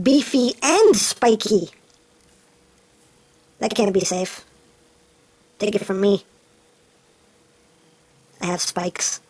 Beefy and spiky. That can't be safe. Take it from me. I have spikes.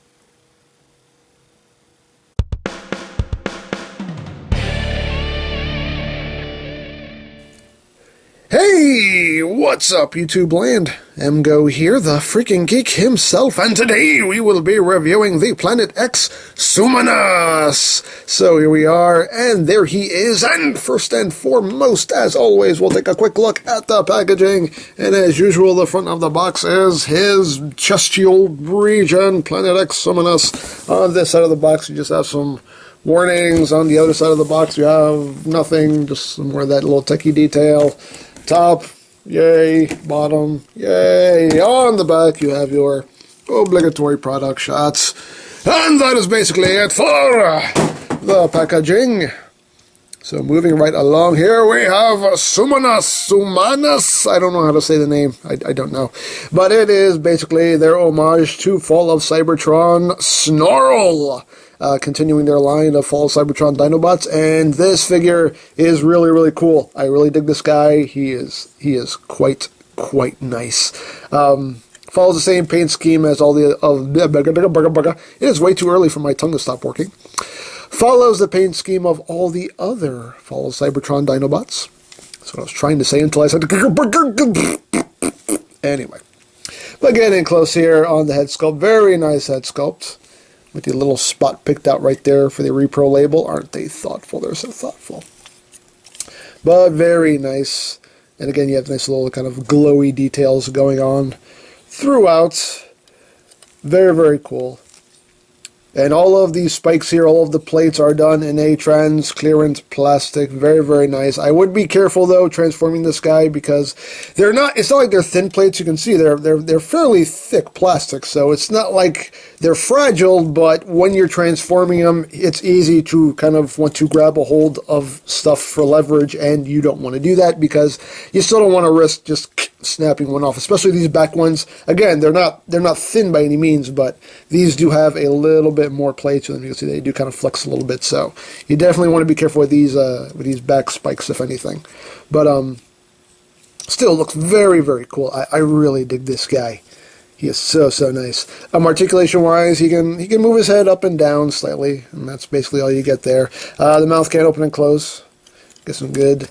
Hey, what's up YouTube land? MGO here, the freaking geek himself, and today we will be reviewing the Planet X Summonus. So here we are, and there he is, and first and foremost, as always, we'll take a quick look at the packaging, and as usual, the front of the box is his chestial region, Planet X Summonus. On this side of the box, you just have some warnings. On the other side of the box, you have nothing, just some more of that little techie detail. Top, yay. Bottom, yay. On the back, you have your obligatory product shots. And that is basically it for the packaging. So moving right along here, we have Summonus. I don't know how to say the name. I don't know. But it is basically their homage to Fall of Cybertron Snarl. Continuing their line of Fall of Cybertron Dinobots, and this figure is really, really cool. I really dig this guy. He is quite nice. Follows the same paint scheme as all the it is way too early for my tongue to stop working. Follows the paint scheme of all the other Fall of Cybertron Dinobots. That's what I was trying to say until I said anyway. But getting close here on the head sculpt, very nice head sculpt. With the little spot picked out right there for the Repro label. Aren't they thoughtful? They're so thoughtful. But very nice. And again, you have nice little kind of glowy details going on throughout. Very, very cool. And all of these spikes here, all of the plates are done in a trans-clearance plastic. Very, very nice. I would be careful, though, transforming this guy because they're not, it's not like they're thin plates. You can see they're fairly thick plastic, so it's not like they're fragile, but when you're transforming them, it's easy to kind of want to grab a hold of stuff for leverage, and you don't want to do that because you still don't want to risk just snapping one off, especially these back ones. Again, they're not thin by any means, but these do have a little bit more play to them. You can see they do kind of flex a little bit, so you definitely want to be careful with these back spikes, if anything. But still looks very, very cool. I really dig this guy. He is so nice. Articulation wise, he can move his head up and down slightly, and that's basically all you get there. The mouth can open and close. Get some good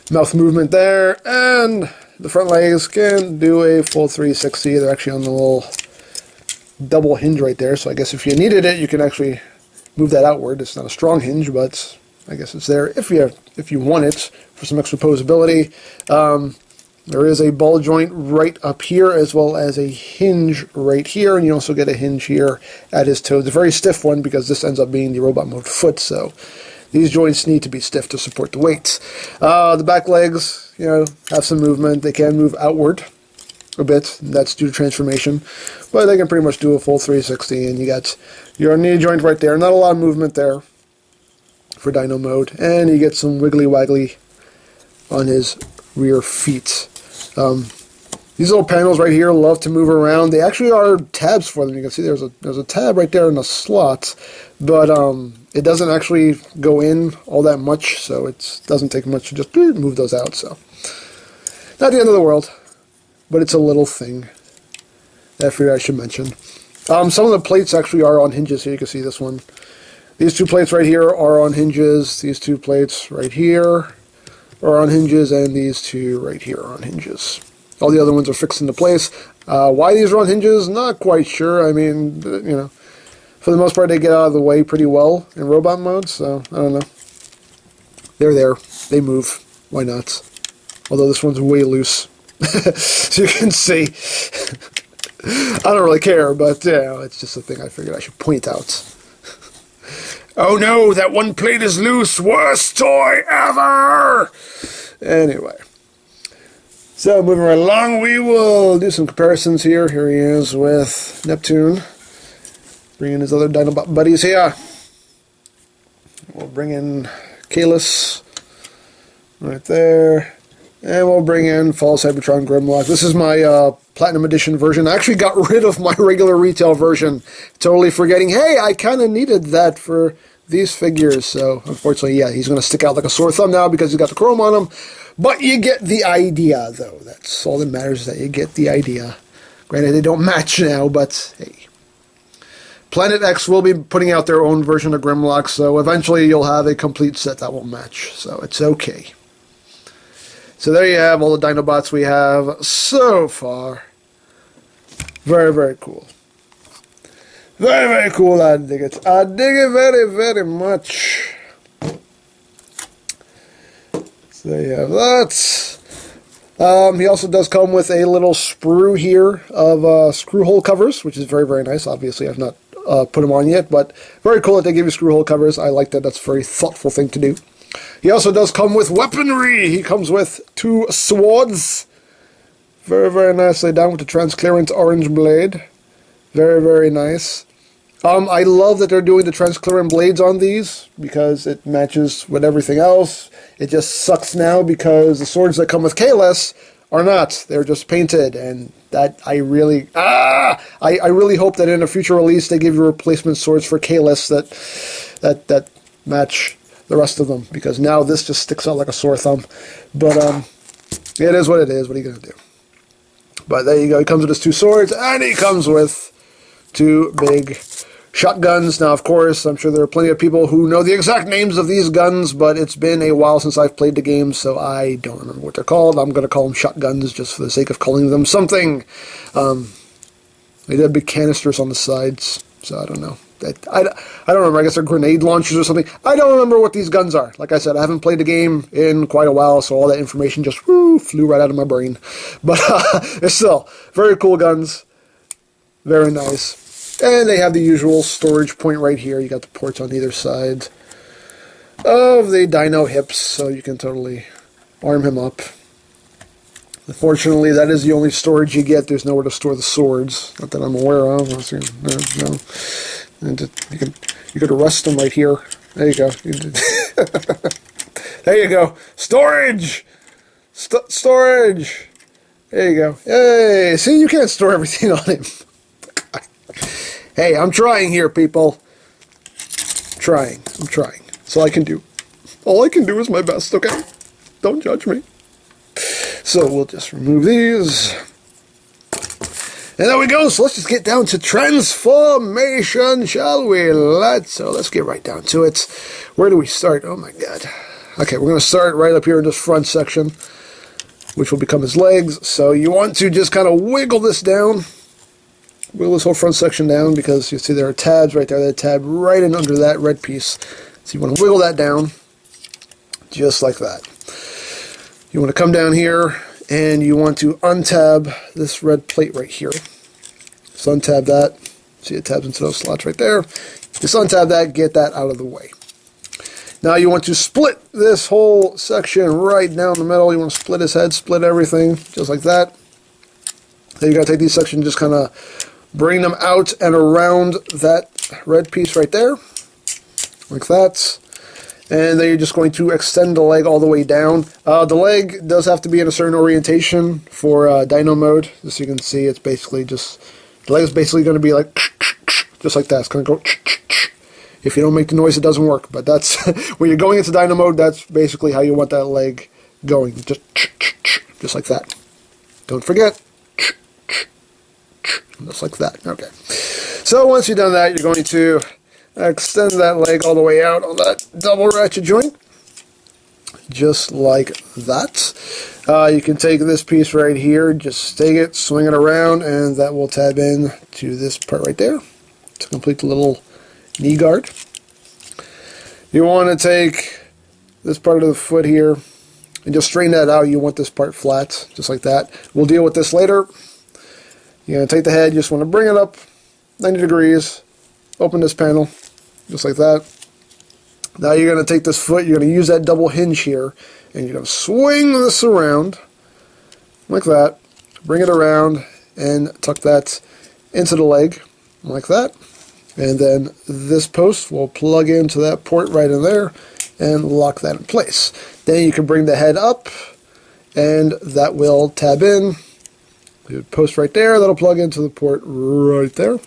mouth movement there, and the front legs can do a full 360. They're actually on the little double hinge right there, so I guess if you needed it, you can actually move that outward. It's not a strong hinge, but I guess it's there if you want it for some extra posability. There is a ball joint right up here, as well as a hinge right here, and you also get a hinge here at his toe. It's a very stiff one because this ends up being the robot mode foot, so these joints need to be stiff to support the weight. The back legs, have some movement. They can move outward a bit. That's due to transformation, but they can pretty much do a full 360, and you got your knee joint right there. Not a lot of movement there for Dino mode, and you get some wiggly waggly on his rear feet. These little panels right here love to move around. They actually are tabs for them. You can see there's a tab right there in the slot, but it doesn't actually go in all that much, so it doesn't take much to just move those out. So not the end of the world, but it's a little thing that I figured I should mention. Some of the plates actually are on hinges here. You can see this one. These two plates right here are on hinges. These two plates right here are on hinges, and these two right here are on hinges. All the other ones are fixed into place. Why these are on hinges, not quite sure. I mean, for the most part, they get out of the way pretty well in robot mode, so I don't know. They're there. They move. Why not? Although this one's way loose. So you can see. I don't really care, but it's just a thing I figured I should point out. Oh no, that one plate is loose. Worst toy ever! Anyway. So moving right along, we will do some comparisons here. Here he is with Neptune. Bring in his other Dinobot buddies here. We'll bring in Kahless right there. And we'll bring in Fall Cybertron Grimlock. This is my Platinum Edition version. I actually got rid of my regular retail version, totally forgetting, hey, I kind of needed that for these figures. So unfortunately, yeah, he's going to stick out like a sore thumb now because he's got the chrome on him. But you get the idea, though. That's all that matters, that you get the idea. Granted, they don't match now, but hey. Planet X will be putting out their own version of Grimlock, so eventually you'll have a complete set that will match. So it's okay. So there you have all the Dinobots we have so far. Very, very cool. Very, very cool. I dig it. I dig it very, very much. So there you have that. He also does come with a little sprue here of screw hole covers, which is very, very nice. Obviously, I've not put them on yet, but very cool that they give you screw hole covers. I like that. That's a very thoughtful thing to do. He also does come with weaponry. He comes with 2 swords. Very, very nicely done with the transparent orange blade. Very, very nice. I love that they're doing the transparent blades on these because it matches with everything else. It just sucks now because the swords that come with Kahless are not. They're just painted, and that I really hope that in a future release they give you replacement swords for Kahless that match the rest of them, because now this just sticks out like a sore thumb. But it is what it is. What are you gonna do? But there you go. He comes with his 2 swords, and he comes with 2 big shotguns. Now, of course, I'm sure there are plenty of people who know the exact names of these guns, but it's been a while since I've played the game, so I don't remember what they're called. I'm going to call them shotguns just for the sake of calling them something. They have big canisters on the sides, so I don't know. I don't remember. I guess they're grenade launchers or something. I don't remember what these guns are. Like I said, I haven't played the game in quite a while, so all that information just flew right out of my brain. But it's still very cool guns. Very nice. And they have the usual storage point right here. You got the ports on either side of the dino hips, so you can totally arm him up. Unfortunately, that is the only storage you get. There's nowhere to store the swords. Not that I'm aware of. No. And you could rest them right here. There you go. There you go. Storage! Storage! There you go. Hey, see, you can't store everything on him. Hey, I'm trying here, people. I'm trying. That's all I can do. All I can do is my best, okay? Don't judge me. So we'll just remove these. And there we go. So let's just get down to transformation, shall we? Let's get right down to it. Where do we start? Oh my god. Okay, we're going to start right up here in this front section, which will become his legs. So you want to just kind of wiggle this down. Wiggle this whole front section down, because you see there are tabs right there. That tab right in under that red piece. So you want to wiggle that down just like that. You want to come down here and you want to untab this red plate right here. Just untab that. See, it tabs into those slots right there. Just untab that, get that out of the way. Now you want to split this whole section right down the middle. You want to split his head, split everything, just like that. Then you're going to take these sections, just kind of bring them out and around that red piece right there, like that. And then you're just going to extend the leg all the way down. The leg does have to be in a certain orientation for Dino mode. As you can see, it's basically just, the leg is basically going to be like, just like that. It's going to go, if you don't make the noise, it doesn't work. But that's, when you're going into Dino mode, that's basically how you want that leg going. Just like that. Don't forget. Just like that. Okay. So once you've done that, you're going to extend that leg all the way out on that double ratchet joint. Just like that. You can take this piece right here, just take it, swing it around, and that will tab in to this part right there to complete the little knee guard. You want to take this part of the foot here and just straighten that out. You want this part flat, just like that. We'll deal with this later. You're going to take the head, you just want to bring it up 90 degrees, open this panel, just like that. Now you're going to take this foot, you're going to use that double hinge here, and you're going to swing this around, like that. Bring it around and tuck that into the leg, like that. And then this post will plug into that port right in there and lock that in place. Then you can bring the head up, and that will tab in. Post right there, that'll plug into the port right there.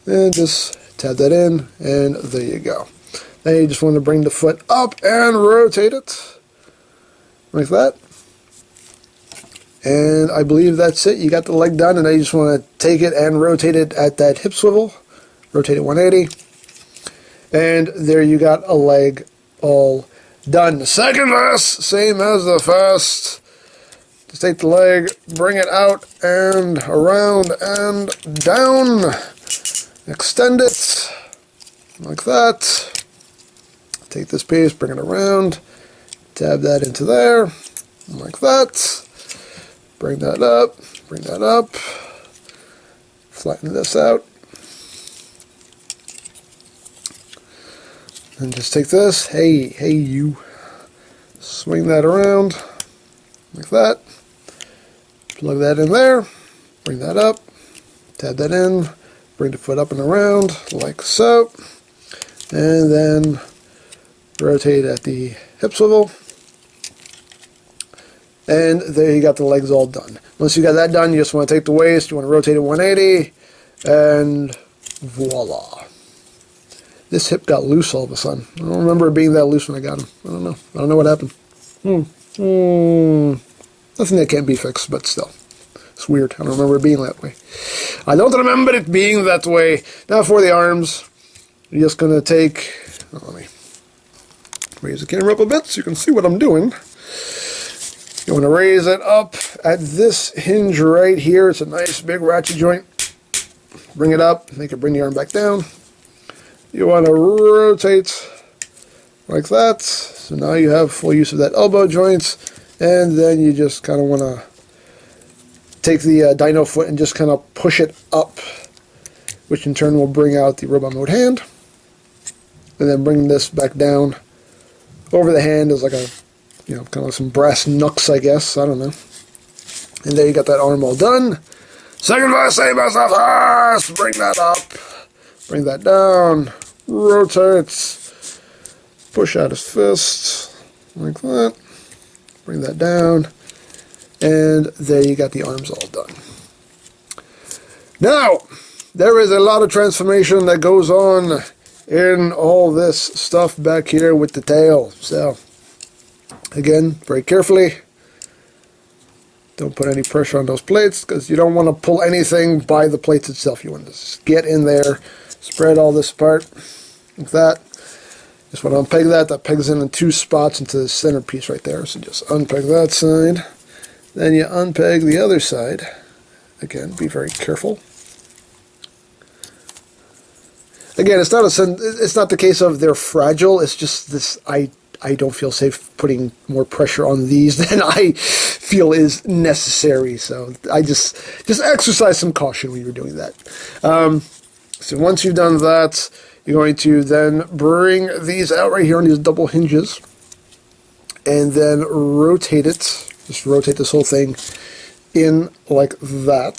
And just tab that in, and there you go. Then you just want to bring the foot up and rotate it, like that. And I believe that's it. You got the leg done, and now you just want to take it and rotate it at that hip swivel. Rotate it 180. And there you got a leg all done. Second verse, same as the first. Just take the leg, bring it out and around and down. Extend it like that. Take this piece, bring it around, tab that into there, like that. Bring that up, flatten this out. And just take this, hey you, swing that around, like that. Plug that in there, bring that up, tab that in, bring the foot up and around, like so. And then rotate at the hip swivel. And there you got the legs all done. Once you got that done, you just want to take the waist, you want to rotate it 180, and voila. This hip got loose all of a sudden. I don't remember it being that loose when I got him. I don't know. I don't know what happened. Nothing that can't be fixed, but still. It's weird. I don't remember it being that way. I don't remember it being that way. Now for the arms, you're just going to take... let me raise the camera up a bit so you can see what I'm doing. You want to raise it up at this hinge right here. It's a nice big ratchet joint. Bring it up. Make it bring the arm back down. You want to rotate like that. So now you have full use of that elbow joint. And then you just kind of want to take the dyno foot and just kind of push it up, which in turn will bring out the robot mode hand. And then bring this back down over the hand as like a, kind of some brass knucks, I guess. I don't know. And there you got that arm all done. Second verse, same as the first. Bring that up. Bring that down. Rotates. Push out his fist. Like that. Bring that down. And there you got the arms all done. Now, there is a lot of transformation that goes on in all this stuff back here with the tail. So, again, very carefully. Don't put any pressure on those plates because you don't want to pull anything by the plates itself. You want to just get in there, spread all this apart like that. Just want to unpeg that. That pegs in 2 spots into the center piece right there. So just unpeg that side. Then you unpeg the other side. Again, be very careful. Again, it's not the case of they're fragile. It's just this. I don't feel safe putting more pressure on these than I feel is necessary. So I just exercise some caution when you're doing that. So once you've done that, you're going to then bring these out right here on these double hinges, and then rotate it. Just rotate this whole thing in like that.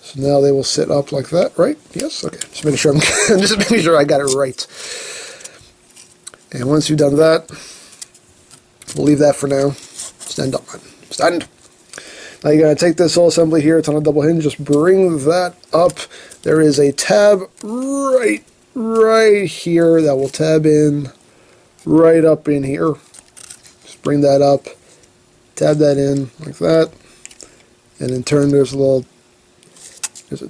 So now they will sit up like that, right? Yes. Okay. Just making sure just making sure I got it right. And once you've done that, we'll leave that for now. Stand up, man. Stand. Now you're going to take this whole assembly here. It's on a double hinge. Just bring that up. There is a tab right here that will tab in right up in here. Just bring that up. Tab that in like that. And in turn, there's a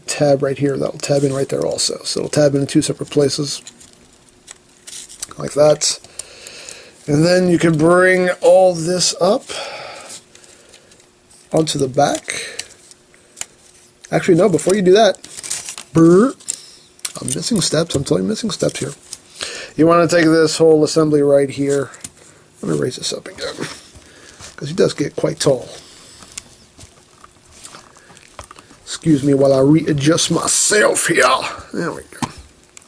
tab right here that will tab in right there also. So it'll tab in 2 separate places. Like that. And then you can bring all this up onto the back. Actually, no, before you do that, I'm missing steps. I'm totally missing steps here. You want to take this whole assembly right here. Let me raise this up again, because he does get quite tall. Excuse me while I readjust myself here. There we go.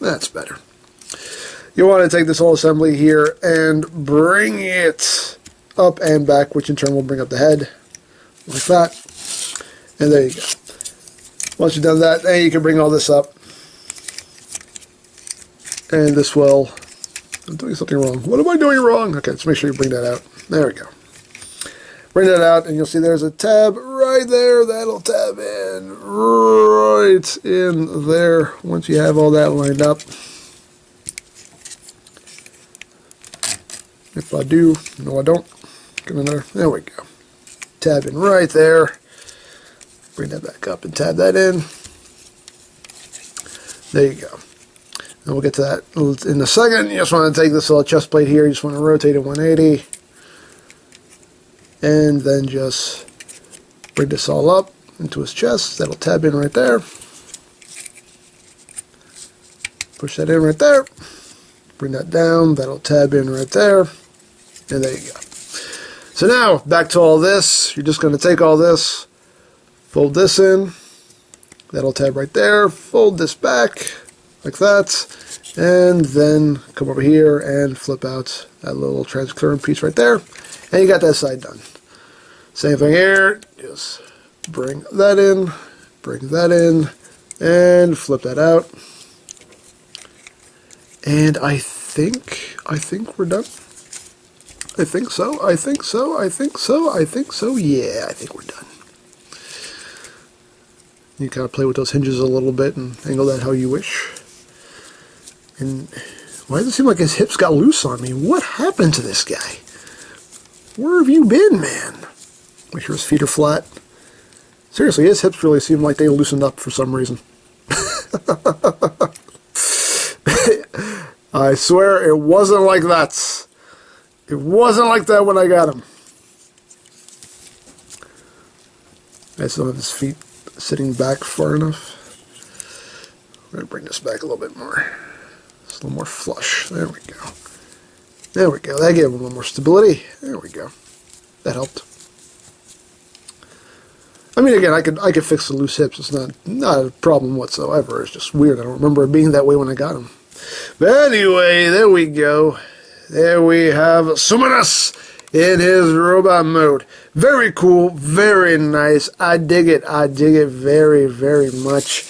That's better. You want to take this whole assembly here and bring it up and back, which in turn will bring up the head, like that. And there you go. Once you've done that, then you can bring all this up. And this will... I'm doing something wrong. What am I doing wrong? Okay, let's make sure you bring that out. There we go. bring that out, and you'll see there's a tab right there. That'll tab in right in there once you have all that lined up. If I do, no I don't. Get in there. There we go. Tab in right there. Bring that back up and tab that in. There you go. And we'll get to that in a second. You just want to take this little chest plate here. You just want to rotate it 180. And then just bring this all up into his chest. That'll tab in right there. Push that in right there. Bring that down. That'll tab in right there. And there you go. So now, back to all this. You're just going to take all this, fold this in. That'll tab right there. Fold this back like that. And then come over here and flip out that little transparent piece right there. And you got that side done. Same thing here. Just bring that in, and flip that out. And I think we're done. I think so. Yeah, I think we're done. You kind of play with those hinges a little bit and angle that how you wish. And why does it seem like his hips got loose on me? What happened to this guy? Where have you been, man? Make sure his feet are flat. Seriously, his hips really seem like they loosened up for some reason. I swear it wasn't like that. It wasn't like that when I got him. I still have his feet sitting back far enough. I'm going to bring this back a little bit more. It's a little more flush. There we go. There we go. That gave him a little more stability. There we go. That helped. I mean, again, I could fix the loose hips. It's not a problem whatsoever. It's just weird. I don't remember it being that way when I got him. But anyway, there we go. There we have Summonus in his robot mode. Very cool. Very nice. I dig it. I dig it very, very much.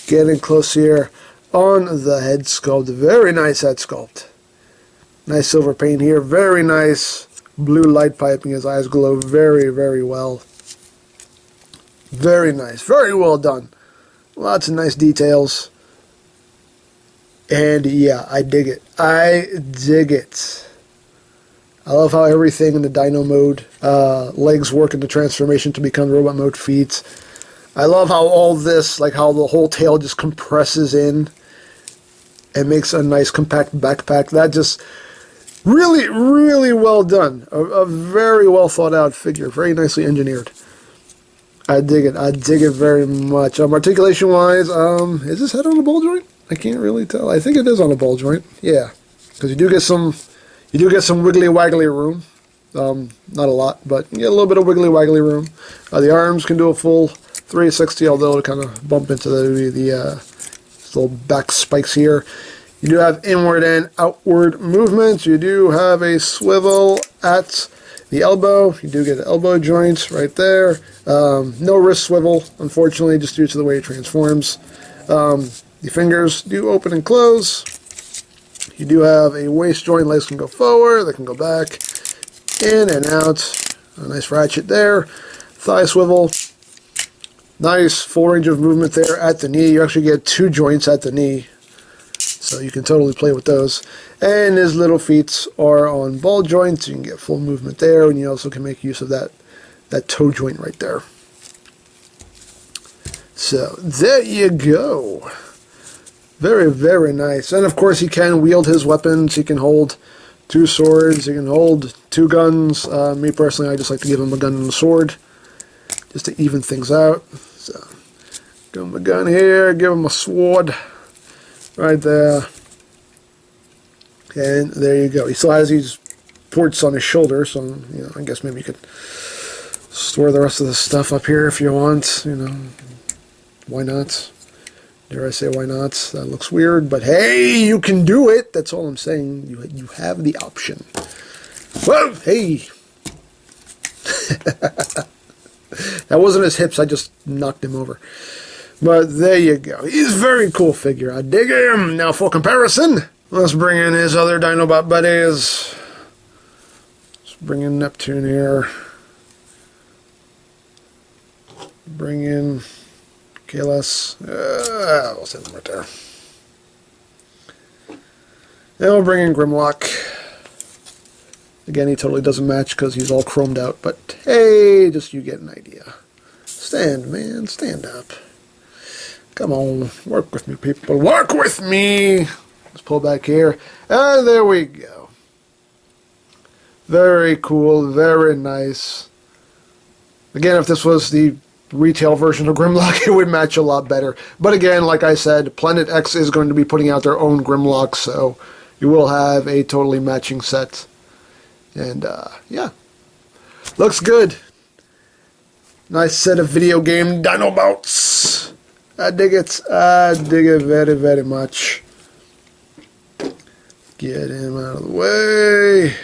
Getting close here on the head sculpt. Very nice head sculpt. Nice silver paint here. Very nice blue light piping. His eyes glow very, very well. Very nice. Very well done. Lots of nice details. And yeah, I dig it. I dig it. I love how everything in the Dino mode, legs work in the transformation to become robot mode feet. I love how all this, like how the whole tail just compresses in and makes a nice compact backpack. That just really, really well done. A very well thought out figure. Very nicely engineered. I dig it. I dig it very much. Articulation wise, is this head on a ball joint? I can't really tell. I think it is on a ball joint. Yeah, because you do get some wiggly waggly room. Not a lot, but you get a little bit of wiggly waggly room. The arms can do a full 360, although it'll kind of bump into the little back spikes here. You do have inward and outward movements. You do have a swivel at the elbow. You do get an elbow joint right there. No wrist swivel, unfortunately, just due to the way it transforms. The fingers do open and close. You do have a waist joint. Legs can go forward. They can go back. In and out. A nice ratchet there. Thigh swivel. Nice full range of movement there at the knee. You actually get two joints at the knee. So you can totally play with those. And his little feet are on ball joints. You can get full movement there. And you also can make use of that toe joint right there. So there you go. Very, very nice. And of course he can wield his weapons. He can hold two swords. He can hold two guns. Me personally, I just like to give him a gun and a sword, just to even things out. So give him a gun here. Give him a sword right there. And there you go. He still has these ports on his shoulder, so I guess maybe you could store the rest of the stuff up here if you want. Why not? Dare I say why not? That looks weird, but hey, you can do it. That's all I'm saying. You have the option. Whoa, hey. That wasn't his hips. I just knocked him over. But there you go. He's a very cool figure. I dig him. Now for comparison, let's bring in his other Dinobot buddies. Let's bring in Neptune here. Bring in Kalos. We'll send them right there. And we'll bring in Grimlock. Again, he totally doesn't match because he's all chromed out. But hey, just you get an idea. Stand, man. Stand up. Come on. Work with me, people. Work with me! Let's pull back here. And there we go. Very cool. Very nice. Again, if this was the retail version of Grimlock, it would match a lot better. But again, like I said, Planet X is going to be putting out their own Grimlock, so you will have a totally matching set. And, yeah. Looks good. Nice set of video game Dinobots. I dig it. I dig it very, very much. Get him out of the way.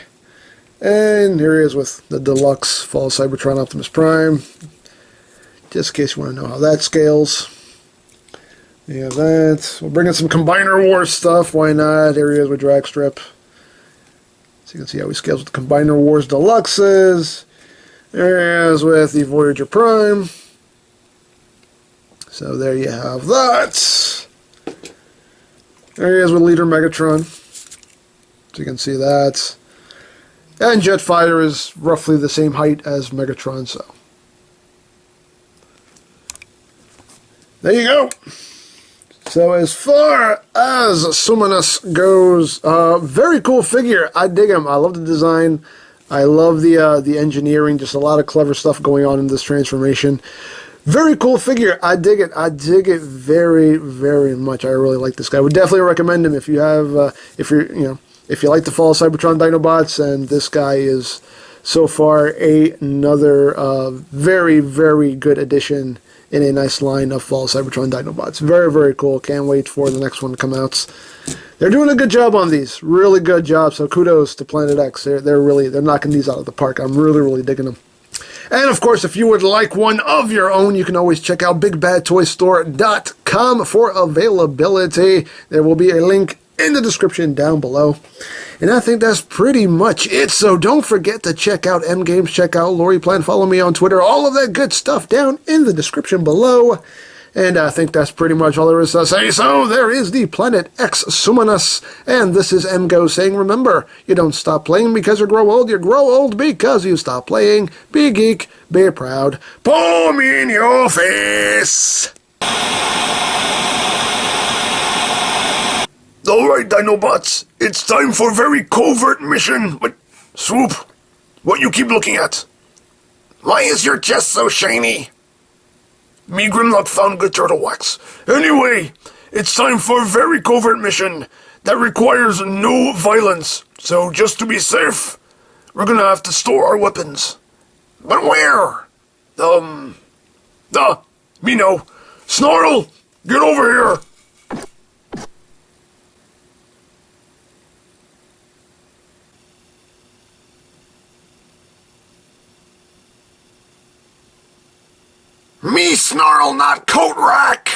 And here he is with the deluxe Fall Cybertron Optimus Prime. Just in case you want to know how that scales. Yeah, that. We'll bring in some Combiner Wars stuff. Why not? Here he is with Dragstrip. So you can see how he scales with the Combiner Wars Deluxes. There he is with the Voyager Prime. So there you have that. There he is with Leader Megatron. So you can see that. And Jetfire is roughly the same height as Megatron, so. There you go. So as far as Summonus goes, very cool figure. I dig him. I love the design. I love the engineering. Just a lot of clever stuff going on in this transformation. Very cool figure. I dig it. I dig it very, very much. I really like this guy. I would definitely recommend him if you have, if you like the Fall Cybertron Dinobots, and this guy is so far another very, very good addition in a nice line of Fall Cybertron Dinobots. Very, very cool. Can't wait for the next one to come out. They're doing a good job on these. Really good job. So kudos to Planet X. They're knocking these out of the park. I'm really, really digging them. And of course, if you would like one of your own, you can always check out BigBadToyStore.com for availability. There will be a link in the description down below. And I think that's pretty much it. So don't forget to check out M Games, check out Lori Plan, follow me on Twitter, all of that good stuff down in the description below. And I think that's pretty much all there is to say. So there is the Planet X Summonus. And this is MGO saying, remember, you don't stop playing because you grow old because you stop playing. Be a geek, be proud. Palm in your face! Alright, Dinobots, it's time for a very covert mission. But, Swoop, what you keep looking at? Why is your chest so shiny? Me Grimlock found good turtle wax. Anyway, it's time for a very covert mission that requires no violence. So just to be safe, we're gonna have to store our weapons. But where? Me know. Snarl, get over here. Me Snarl, not Coat Rack!